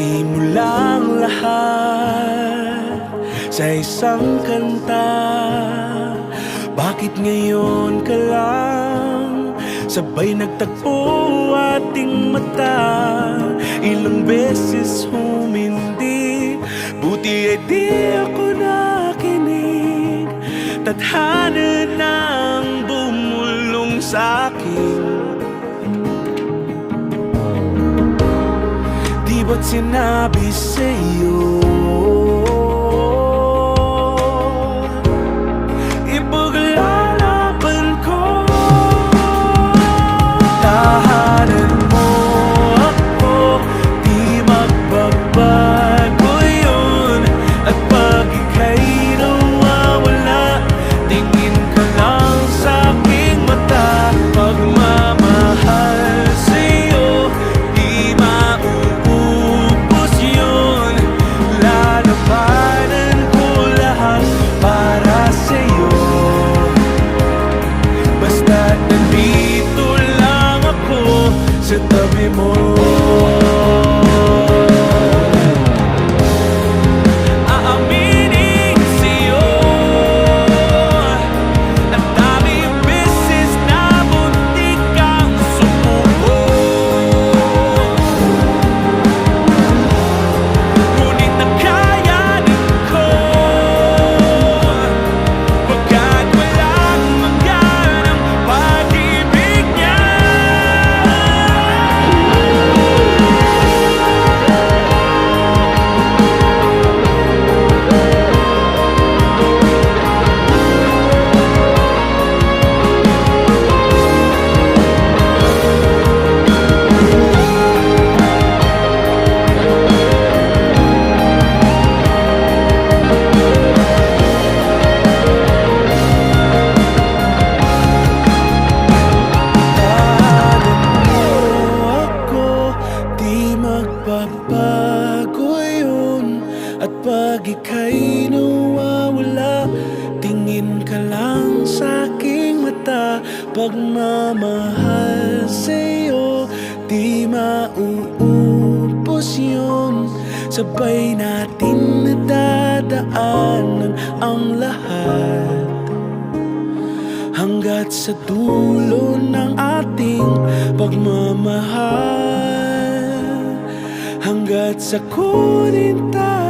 Simulang lahat sa isang kanta. Bakit ngayon ka lang sabay nagtagpo ating mata? Ilang beses humindi, buti ay di ako nakinig. Tadhana nang bumulong sa'kin. Di ba't sinabi sa'yo ipaglalaban ko? Tahanan mo ako, di magbabago yun. At pag ika'y nawawala, tingin ka lang sa'king mata. Pagmamahal sa'yo, di mauubos yun. Lalabanan ko lahat para sa'yo. Basta't nandito lang ako sa tabi mo. Aaminin sa'yo, ang daming beses na muntik kang sumuko. Ngunit nakayanin ko, pagkat walang mangganang pag-ibig niya. Di magbabago yun. At pag ika'y nawawala, tingin ka lang sa'king mata. Pagmamahal sa'yo, di mauubos yun. Sabay natin nadadaanan ang lahat hanggat sa dulo ng ating pagmamahal. Hanggat sa kunin tayo